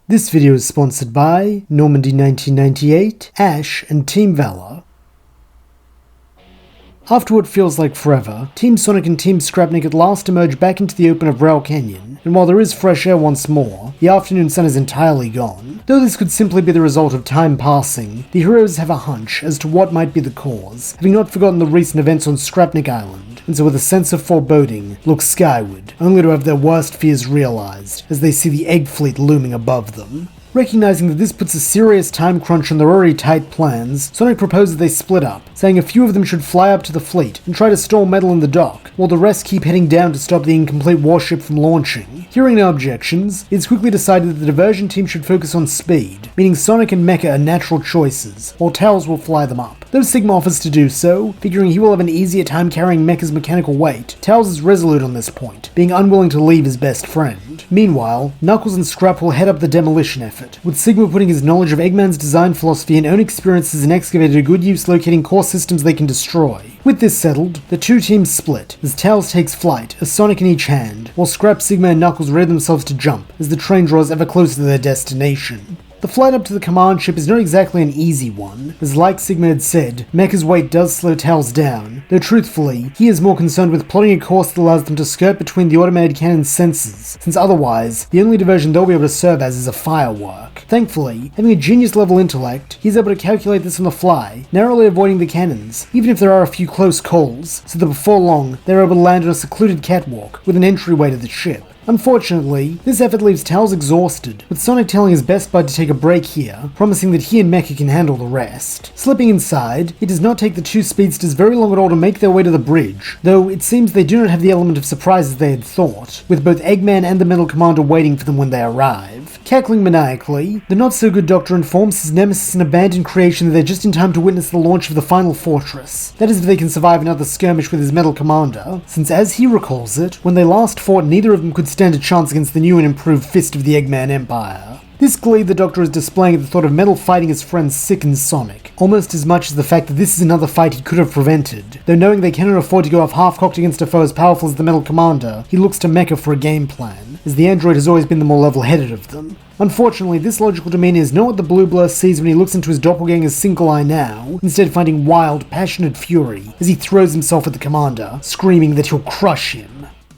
This video is sponsored by Normandy 1998, Ash, and Team Valor. After what feels like forever, Team Sonic and Team Scrapnik at last emerge back into the open of Rail Canyon, and while there is fresh air once more, the afternoon sun is entirely gone. Though this could simply be the result of time passing, the heroes have a hunch as to what might be the cause, having not forgotten the recent events on Scrapnik Island, and so with a sense of foreboding, look skyward, only to have their worst fears realized as they see the Egg Fleet looming above them. Recognizing that this puts a serious time crunch on their already tight plans, Sonic proposes they split up, saying a few of them should fly up to the fleet and try to store metal in the dock, while the rest keep heading down to stop the incomplete warship from launching. Hearing no objections, it's quickly decided that the diversion team should focus on speed, meaning Sonic and Mecha are natural choices, while Tails will fly them up. Though Sigma offers to do so, figuring he will have an easier time carrying Mecha's mechanical weight, Tails is resolute on this point, being unwilling to leave his best friend. Meanwhile, Knuckles and Scrap will head up the demolition effort, with Sigma putting his knowledge of Eggman's design philosophy and own experiences in excavator to good use locating core systems they can destroy. With this settled, the two teams split, as Tails takes flight, a Sonic in each hand, while Scrap, Sigma, and Knuckles ready themselves to jump, as the train draws ever closer to their destination. The flight up to the command ship is not exactly an easy one, as like Sigma had said, Mecha's weight does slow Tails down, though truthfully, he is more concerned with plotting a course that allows them to skirt between the automated cannon's sensors, since otherwise, the only diversion they'll be able to serve as is a firework. Thankfully, having a genius-level intellect, he's able to calculate this on the fly, narrowly avoiding the cannons, even if there are a few close calls, so that before long, they're able to land on a secluded catwalk with an entryway to the ship. Unfortunately, this effort leaves Tails exhausted, with Sonic telling his best bud to take a break here, promising that he and Mecha can handle the rest. Slipping inside, it does not take the two speedsters very long at all to make their way to the bridge, though it seems they do not have the element of surprise as they had thought, with both Eggman and the Metal Commander waiting for them when they arrive. Cackling maniacally, the not-so-good Doctor informs his nemesis and abandoned creation that they're just in time to witness the launch of the final fortress. That is if they can survive another skirmish with his Metal Commander, since as he recalls it, when they last fought neither of them could stand a chance against the new and improved fist of the Eggman Empire. This glee the Doctor is displaying at the thought of Metal fighting his friends sickens Sonic, almost as much as the fact that this is another fight he could have prevented. Though knowing they cannot afford to go off half-cocked against a foe as powerful as the Metal Commander, he looks to Mecha for a game plan, as the android has always been the more level-headed of them. Unfortunately, this logical demeanor is not what the Blue Blur sees when he looks into his doppelganger's single eye now, instead finding wild, passionate fury as he throws himself at the Commander, screaming that he'll crush him.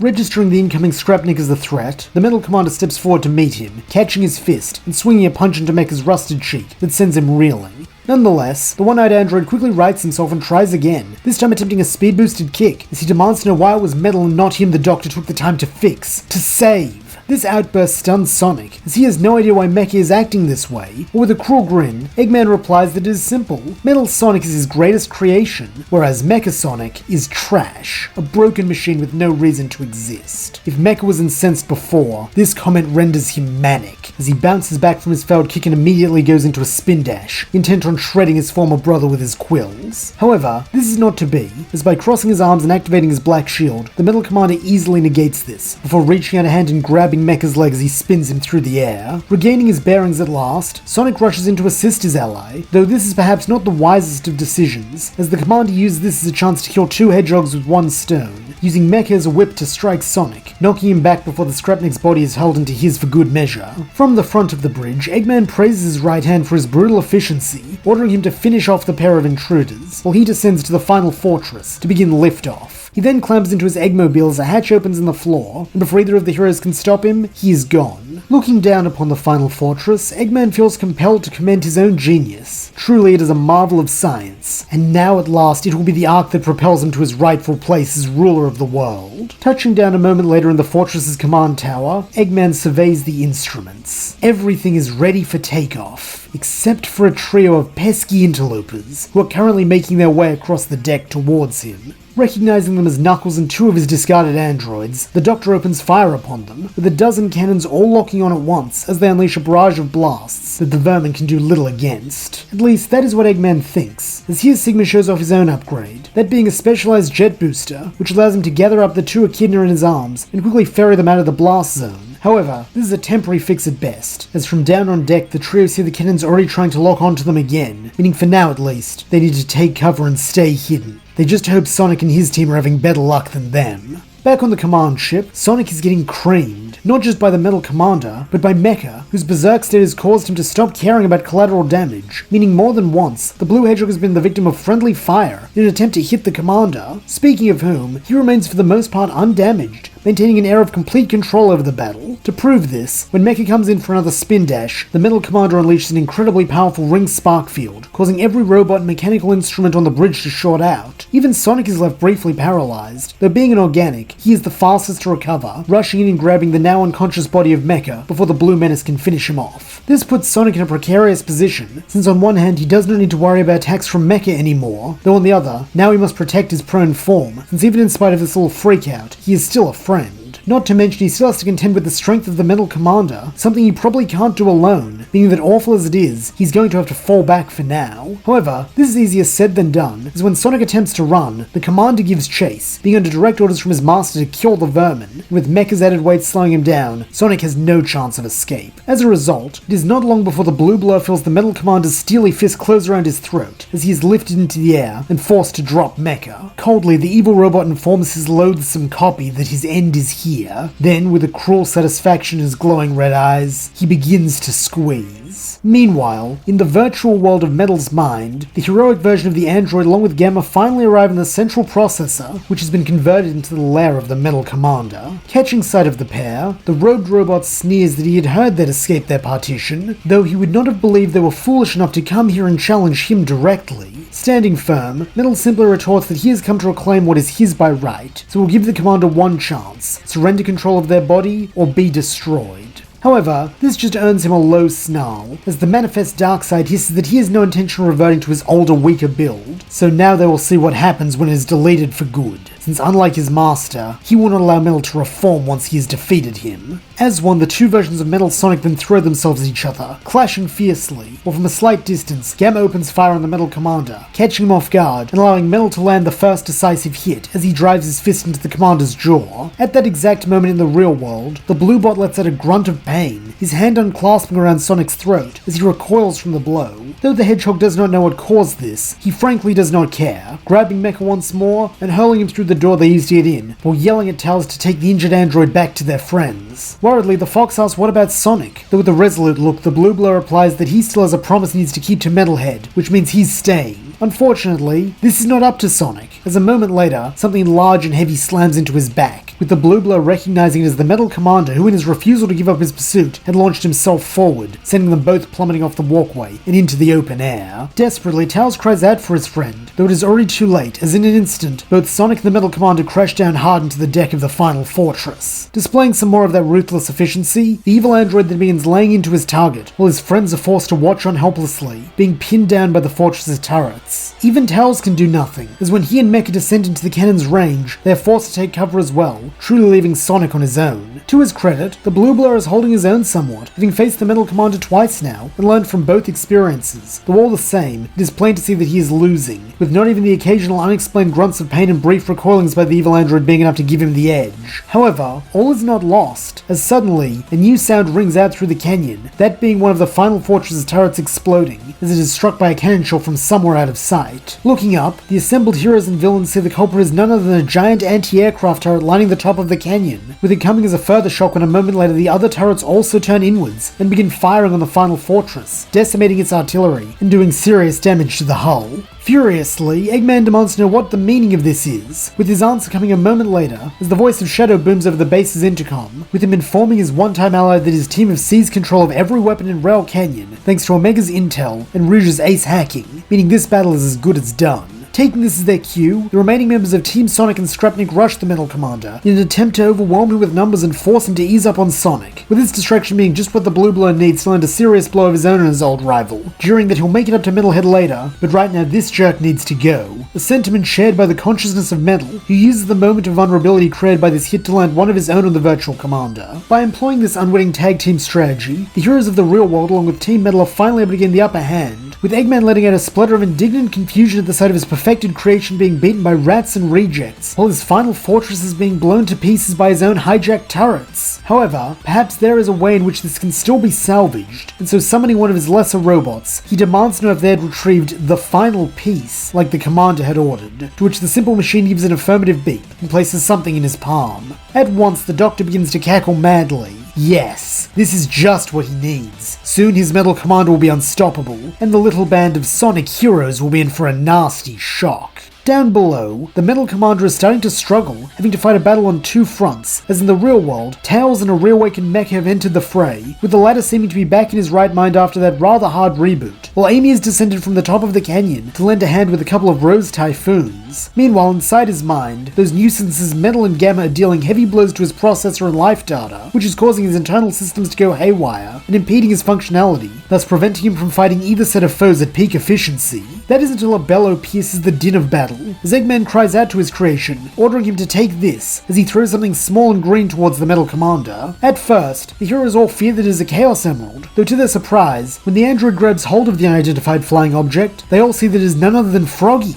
Registering the incoming Scrapnik as a threat, the Metal Commander steps forward to meet him, catching his fist and swinging a punch into Mecha's rusted cheek that sends him reeling. Nonetheless, the one-eyed android quickly rights himself and tries again, this time attempting a speed-boosted kick, as he demands to know why it was Metal and not him the Doctor took the time to fix, to save. This outburst stuns Sonic, as he has no idea why Mecha is acting this way, or with a cruel grin, Eggman replies that it is simple. Metal Sonic is his greatest creation, whereas Mecha Sonic is trash, a broken machine with no reason to exist. If Mecha was incensed before, this comment renders him manic, as he bounces back from his failed kick and immediately goes into a spin dash, intent on shredding his former brother with his quills. However, this is not to be, as by crossing his arms and activating his black shield, the Metal Commander easily negates this, before reaching out a hand and grabbing Mecha's leg as he spins him through the air. Regaining his bearings at last, Sonic rushes in to assist his ally, though this is perhaps not the wisest of decisions, as the Commander uses this as a chance to kill two hedgehogs with one stone, using Mecha as a whip to strike Sonic, knocking him back before the Scrapnik's body is held into his for good measure. From the front of the bridge, Eggman praises his right hand for his brutal efficiency, ordering him to finish off the pair of intruders, while he descends to the final fortress to begin liftoff. He then clambers into his Eggmobile as a hatch opens in the floor, and before either of the heroes can stop him, he is gone. Looking down upon the final fortress, Eggman feels compelled to commend his own genius. Truly it is a marvel of science, and now at last it will be the arc that propels him to his rightful place as ruler of the world. Touching down a moment later in the fortress's command tower, Eggman surveys the instruments. Everything is ready for takeoff, except for a trio of pesky interlopers, who are currently making their way across the deck towards him. Recognizing them as Knuckles and two of his discarded androids, the Doctor opens fire upon them, with a dozen cannons all locking on at once as they unleash a barrage of blasts that the vermin can do little against. At least, that is what Eggman thinks, as he as Sigma shows off his own upgrade, that being a specialized jet booster, which allows him to gather up the two Echidna in his arms and quickly ferry them out of the blast zone. However, this is a temporary fix at best, as from down on deck the trio see the cannons already trying to lock onto them again, meaning for now at least, they need to take cover and stay hidden. They just hope Sonic and his team are having better luck than them. Back on the command ship, Sonic is getting creamed, not just by the Metal Commander, but by Mecha, whose berserk state has caused him to stop caring about collateral damage, meaning more than once, the Blue Hedgehog has been the victim of friendly fire in an attempt to hit the Commander, speaking of whom, he remains for the most part undamaged, maintaining an air of complete control over the battle. To prove this, when Mecha comes in for another spin dash, the Metal Commander unleashes an incredibly powerful ring spark field, causing every robot and mechanical instrument on the bridge to short out. Even Sonic is left briefly paralyzed. Though being an organic, he is the fastest to recover, rushing in and grabbing the now unconscious body of Mecha before the Blue Menace can finish him off. This puts Sonic in a precarious position, since on one hand he does not need to worry about attacks from Mecha anymore, though on the other, now he must protect his prone form, since even in spite of this little freakout, he is still a friend. Not to mention he still has to contend with the strength of the Metal Commander, something he probably can't do alone, being that awful as it is, he's going to have to fall back for now. However, this is easier said than done, as when Sonic attempts to run, the Commander gives chase, being under direct orders from his master to kill the vermin, and with Mecha's added weight slowing him down, Sonic has no chance of escape. As a result, it is not long before the Blue Blur feels the Metal Commander's steely fist close around his throat, as he is lifted into the air and forced to drop Mecha. Coldly, the evil robot informs his loathsome copy that his end is here. Then, with a cruel satisfaction in his glowing red eyes, he begins to squeeze. Meanwhile, in the virtual world of Metal's mind, the heroic version of the android along with Gamma finally arrive in the central processor, which has been converted into the lair of the Metal Commander. Catching sight of the pair, the robed robot sneers that he had heard they'd escaped their partition, though he would not have believed they were foolish enough to come here and challenge him directly. Standing firm, Metal simply retorts that he has come to reclaim what is his by right, so will give the Commander one chance: surrender control of their body or be destroyed. However, this just earns him a low snarl, as the manifest Darkseid hisses that he has no intention of reverting to his older, weaker build, so now they will see what happens when it is deleted for good, since unlike his master, he will not allow Metal to reform once he has defeated him. As one, the two versions of Metal Sonic then throw themselves at each other, clashing fiercely, while from a slight distance, Gamma opens fire on the Metal Commander, catching him off guard and allowing Metal to land the first decisive hit as he drives his fist into the Commander's jaw. At that exact moment in the real world, the Blue Bot lets out a grunt of pain, his hand unclasping around Sonic's throat as he recoils from the blow. Though the Hedgehog does not know what caused this, he frankly does not care, grabbing Mecha once more and hurling him through the door they used to get in, while yelling at Tails to take the injured android back to their friends. Worriedly, the Fox asks what about Sonic, though with a resolute look, the Blue Blur replies that he still has a promise he needs to keep to Metalhead, which means he's staying. Unfortunately, this is not up to Sonic, as a moment later, something large and heavy slams into his back, with the Blue Blur recognizing it as the Metal Commander who in his refusal to give up his pursuit had launched himself forward, sending them both plummeting off the walkway and into the open air. Desperately, Tails cries out for his friend, though it is already too late, as in an instant, both Sonic and the Metal Commander crash down hard into the deck of the final fortress. Displaying some more of that ruthless efficiency, the evil android then begins laying into his target, while his friends are forced to watch on helplessly, being pinned down by the fortress's turrets. Even Tails can do nothing, as when he and Mecha descend into the cannon's range, they are forced to take cover as well, truly leaving Sonic on his own. To his credit, the Blue Blur is holding his own somewhat, having faced the Metal Commander twice now, and learned from both experiences, though all the same, it is plain to see that he is losing, with not even the occasional unexplained grunts of pain and brief recoilings by the evil android being enough to give him the edge. However, all is not lost, as suddenly, a new sound rings out through the canyon, that being one of the final fortress's turrets exploding, as it is struck by a cannon shell from somewhere out of sight. Looking up, the assembled heroes and villains see the culprit is none other than a giant anti-aircraft turret lining the top of the canyon, with it coming as a further shock when a moment later the other turrets also turn inwards and begin firing on the final fortress, decimating its artillery and doing serious damage to the hull. Furiously, Eggman demands to know what the meaning of this is, with his answer coming a moment later as the voice of Shadow booms over the base's intercom, with him informing his one-time ally that his team have seized control of every weapon in Rail Canyon thanks to Omega's intel and Rouge's ace hacking, meaning this battle is as good as done. Taking this as their cue, the remaining members of Team Sonic and Scrapnik rush the Metal Commander in an attempt to overwhelm him with numbers and force him to ease up on Sonic, with this distraction being just what the Blue Blur needs to land a serious blow of his own on his old rival, during that he'll make it up to Metalhead later, but right now this jerk needs to go. A sentiment shared by the consciousness of Metal, who uses the moment of vulnerability created by this hit to land one of his own on the Virtual Commander. By employing this unwitting tag team strategy, the heroes of the real world along with Team Metal are finally able to gain the upper hand, with Eggman letting out a splutter of indignant confusion at the sight of his perfected creation being beaten by rats and rejects, while his final fortress is being blown to pieces by his own hijacked turrets. However, perhaps there is a way in which this can still be salvaged, and so summoning one of his lesser robots, he demands to know if they had retrieved the final piece, like the Commander had ordered, to which the simple machine gives an affirmative beep and places something in his palm. At once, the Doctor begins to cackle madly, Yes, this is just what he needs. Soon his Metal Commander will be unstoppable, and the little band of Sonic heroes will be in for a nasty shock. Down below, the Metal Commander is starting to struggle, having to fight a battle on two fronts, as in the real world, Tails and a reawakened Mecha have entered the fray, with the latter seeming to be back in his right mind after that rather hard reboot, while Amy has descended from the top of the canyon to lend a hand with a couple of Rose Typhoons. Meanwhile, inside his mind, those nuisances Metal and Gamma are dealing heavy blows to his processor and life data, which is causing his internal systems to go haywire and impeding his functionality, thus preventing him from fighting either set of foes at peak efficiency. That is until a bellow pierces the din of battle, as Eggman cries out to his creation, ordering him to take this, as he throws something small and green towards the Metal Commander. At first, the heroes all fear that it is a Chaos Emerald, though to their surprise, when the android grabs hold of the unidentified flying object, they all see that it is none other than Froggy.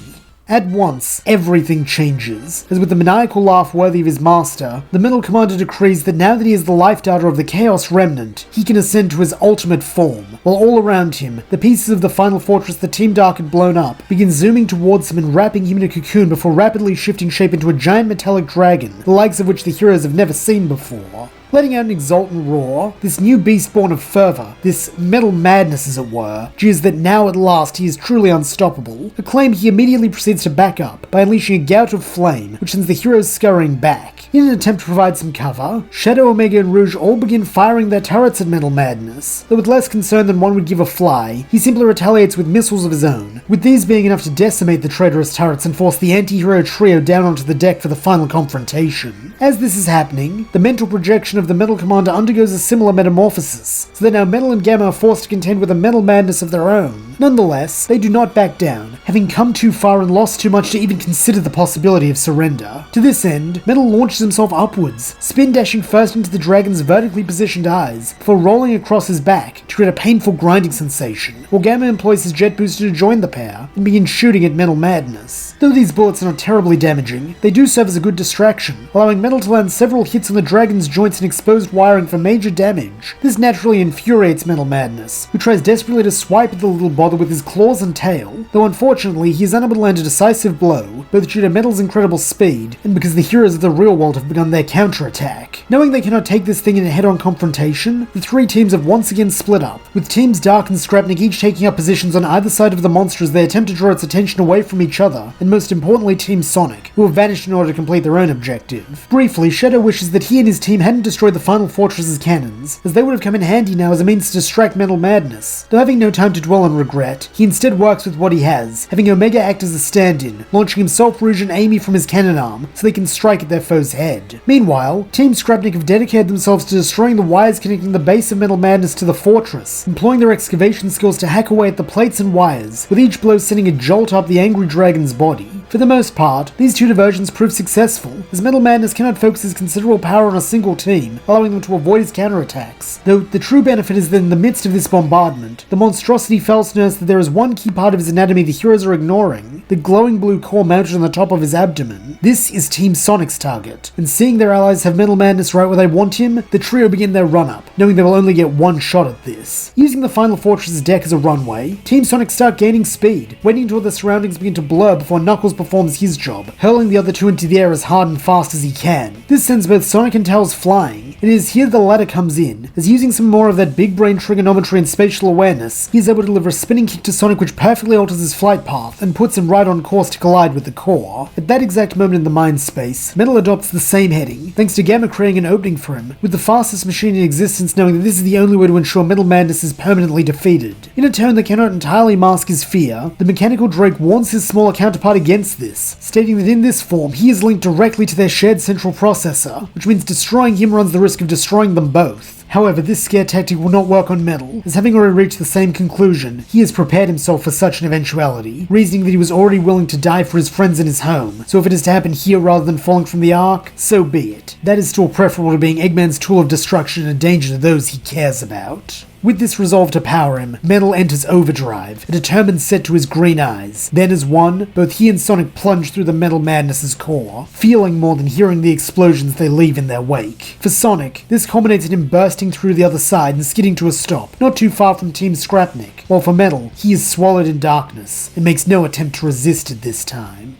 At once, everything changes, as with the maniacal laugh worthy of his master, the Metal Commander decrees that now that he has the life data of the Chaos Remnant, he can ascend to his ultimate form, while all around him, the pieces of the final fortress the Team Dark had blown up begin zooming towards him and wrapping him in a cocoon before rapidly shifting shape into a giant metallic dragon, the likes of which the heroes have never seen before. Letting out an exultant roar, this new beast born of fervor, this metal madness as it were, jeers that now at last he is truly unstoppable, a claim he immediately proceeds to back up by unleashing a gout of flame, which sends the heroes scurrying back. In an attempt to provide some cover, Shadow, Omega, and Rouge all begin firing their turrets at Metal Madness, though with less concern than one would give a fly, he simply retaliates with missiles of his own, with these being enough to decimate the traitorous turrets and force the anti-hero trio down onto the deck for the final confrontation. As this is happening, the mental projection of the Metal Commander undergoes a similar metamorphosis, so that now Metal and Gamma are forced to contend with a metal madness of their own. Nonetheless, they do not back down, having come too far and lost too much to even consider the possibility of surrender. To this end, Metal launches himself upwards, spin dashing first into the dragon's vertically positioned eyes, before rolling across his back to create a painful grinding sensation, while Gamma employs his jet booster to join the pair and begin shooting at Metal Madness. Though these bullets are not terribly damaging, they do serve as a good distraction, allowing Metal to land several hits on the dragon's joints and exposed wiring for major damage. This naturally infuriates Metal Madness, who tries desperately to swipe at the little bother with his claws and tail, though unfortunately he is unable to land a decisive blow, both due to Metal's incredible speed and because the heroes of the real world have begun their counterattack. Knowing they cannot take this thing in a head-on confrontation, the three teams have once again split up, with Teams Dark and Scrapnik each taking up positions on either side of the monster as they attempt to draw its attention away from each other, and most importantly Team Sonic, who have vanished in order to complete their own objective. Briefly, Shadow wishes that he and his team hadn't destroyed the final fortress's cannons, as they would have come in handy now as a means to distract Metal Madness. Though having no time to dwell on regret, he instead works with what he has, having Omega act as a stand-in, launching himself, Rouge, and Amy from his cannon arm so they can strike at their foe's head. Meanwhile, Team Scrapnik have dedicated themselves to destroying the wires connecting the base of Metal Madness to the fortress, employing their excavation skills to hack away at the plates and wires, with each blow sending a jolt up the angry dragon's body. For the most part, these two diversions prove successful, as Metal Madness cannot focus his considerable power on a single team, allowing them to avoid his counterattacks. Though the true benefit is that in the midst of this bombardment, the monstrosity fails to notice that there is one key part of his anatomy the heroes are ignoring, the glowing blue core mounted on the top of his abdomen. This is Team Sonic's target, and seeing their allies have Metal Madness right where they want him, the trio begin their run-up, knowing they will only get one shot at this. Using the final fortress's deck as a runway, Team Sonic start gaining speed, waiting until the surroundings begin to blur before Knuckles performs his job, hurling the other two into the air as hard and fast as he can. This sends both Sonic and Tails flying, and it is here the latter comes in, as using some more of that big brain trigonometry and spatial awareness, he is able to deliver a spinning kick to Sonic which perfectly alters his flight path and puts him right on course to collide with the core. At that exact moment in the mind space, Metal adopts the same heading, thanks to Gamma creating an opening for him, with the fastest machine in existence knowing that this is the only way to ensure Metal Madness is permanently defeated. In a tone that cannot entirely mask his fear, the mechanical Drake warns his smaller counterpart against this, stating that in this form he is linked directly to their shared central processor, which means destroying him runs the risk of destroying them both. However, this scare tactic will not work on Metal, as having already reached the same conclusion, he has prepared himself for such an eventuality, reasoning that he was already willing to die for his friends and his home, so if it is to happen here rather than falling from the Ark, so be it. That is still preferable to being Eggman's tool of destruction and a danger to those he cares about. With this resolve to power him, Metal enters overdrive, a determined set to his green eyes. Then as one, both he and Sonic plunge through the Metal Madness's core, feeling more than hearing the explosions they leave in their wake. For Sonic, this culminates in him bursting through the other side and skidding to a stop, not too far from Team Scrapnik, while for Metal, he is swallowed in darkness, and makes no attempt to resist it this time.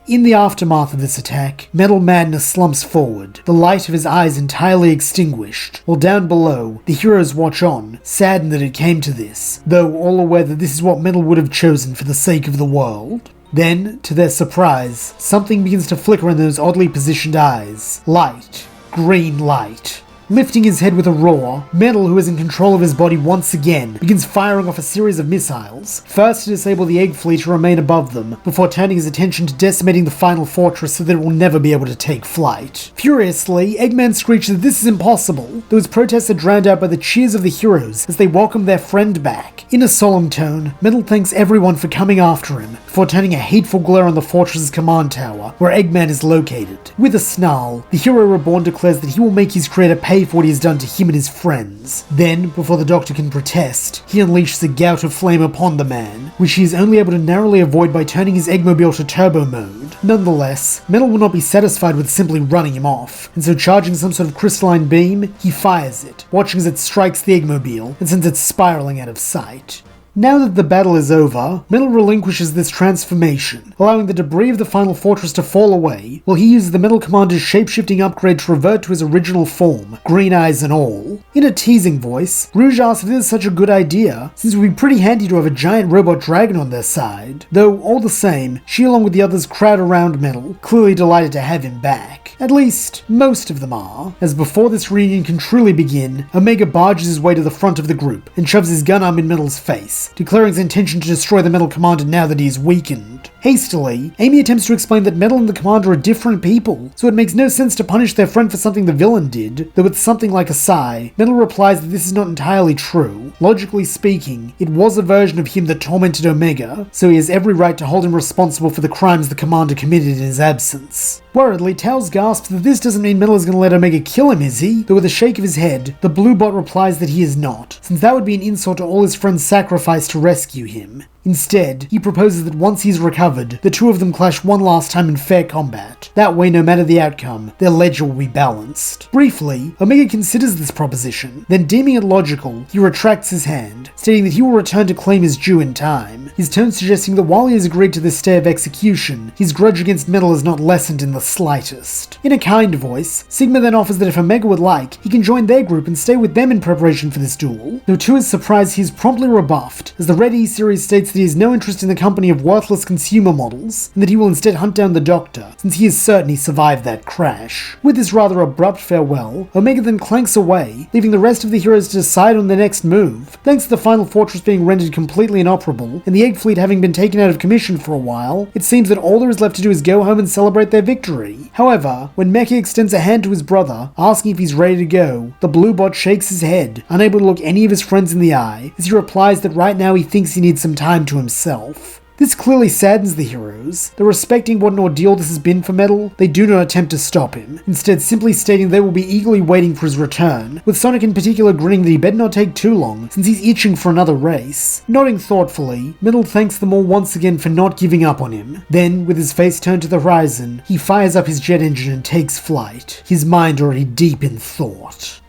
In the aftermath of this attack, Metal Madness slumps forward, the light of his eyes entirely extinguished, while down below, the heroes watch on, saddened that it came to this, though all aware that this is what Metal would have chosen for the sake of the world. Then, to their surprise, something begins to flicker in those oddly positioned eyes. Light. Green light. Lifting his head with a roar, Metal, who is in control of his body once again, begins firing off a series of missiles, first to disable the egg fleet to remain above them, before turning his attention to decimating the final fortress so that it will never be able to take flight. Furiously, Eggman screeches that this is impossible, though his protests are drowned out by the cheers of the heroes as they welcome their friend back. In a solemn tone, Metal thanks everyone for coming after him, before turning a hateful glare on the fortress's command tower, where Eggman is located. With a snarl, the hero reborn declares that he will make his creator pay for what he has done to him and his friends. Then, before the Doctor can protest, he unleashes a gout of flame upon the man, which he is only able to narrowly avoid by turning his Eggmobile to turbo mode. Nonetheless, Metal will not be satisfied with simply running him off, and so charging some sort of crystalline beam, he fires it, watching as it strikes the Eggmobile and sends it spiraling out of sight. Now that the battle is over, Metal relinquishes this transformation, allowing the debris of the final fortress to fall away, while he uses the Metal Commander's shape-shifting upgrade to revert to his original form, green eyes and all. In a teasing voice, Rouge asks if this is such a good idea, since it would be pretty handy to have a giant robot dragon on their side, though all the same, she along with the others crowd around Metal, clearly delighted to have him back. At least, most of them are, as before this reunion can truly begin, Omega barges his way to the front of the group and shoves his gun arm in Metal's face, declaring his intention to destroy the Metal Commander now that he is weakened. Hastily, Amy attempts to explain that Metal and the Commander are different people, so it makes no sense to punish their friend for something the villain did, though with something like a sigh, Metal replies that this is not entirely true. Logically speaking, it was a version of him that tormented Omega, so he has every right to hold him responsible for the crimes the Commander committed in his absence. Worriedly, Tails gasps that this doesn't mean Metal is going to let Omega kill him, is he? Though with a shake of his head, the Blue Bot replies that he is not, since that would be an insult to all his friends' sacrifice to rescue him. Instead, he proposes that once he's recovered, the two of them clash one last time in fair combat. That way, no matter the outcome, their ledger will be balanced. Briefly, Omega considers this proposition, then deeming it logical, he retracts his hand, stating that he will return to claim his due in time, his tone suggesting that while he has agreed to this stay of execution, his grudge against Metal is not lessened in the slightest. In a kind voice, Sigma then offers that if Omega would like, he can join their group and stay with them in preparation for this duel, though to his surprise he is promptly rebuffed, as the Red E series states that he has no interest in the company of worthless consumer models, and that he will instead hunt down the Doctor, since he is certain he survived that crash. With this rather abrupt farewell, Omega then clanks away, leaving the rest of the heroes to decide on their next move. Thanks to the final fortress being rendered completely inoperable, and the Egg Fleet having been taken out of commission for a while, it seems that all there is left to do is go home and celebrate their victory. However, when Mecha extends a hand to his brother, asking if he's ready to go, the Blue Bot shakes his head, unable to look any of his friends in the eye, as he replies that right now he thinks he needs some time to himself. This clearly saddens the heroes, though respecting what an ordeal this has been for Metal, they do not attempt to stop him, instead simply stating they will be eagerly waiting for his return, with Sonic in particular grinning that he better not take too long, since he's itching for another race. Nodding thoughtfully, Metal thanks them all once again for not giving up on him. Then, with his face turned to the horizon, he fires up his jet engine and takes flight, his mind already deep in thought.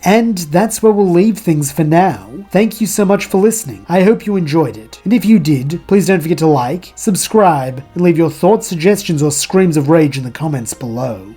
And that's where we'll leave things for now. Thank you so much for listening. I hope you enjoyed it. And if you did, please don't forget to like, subscribe, and leave your thoughts, suggestions, or screams of rage in the comments below.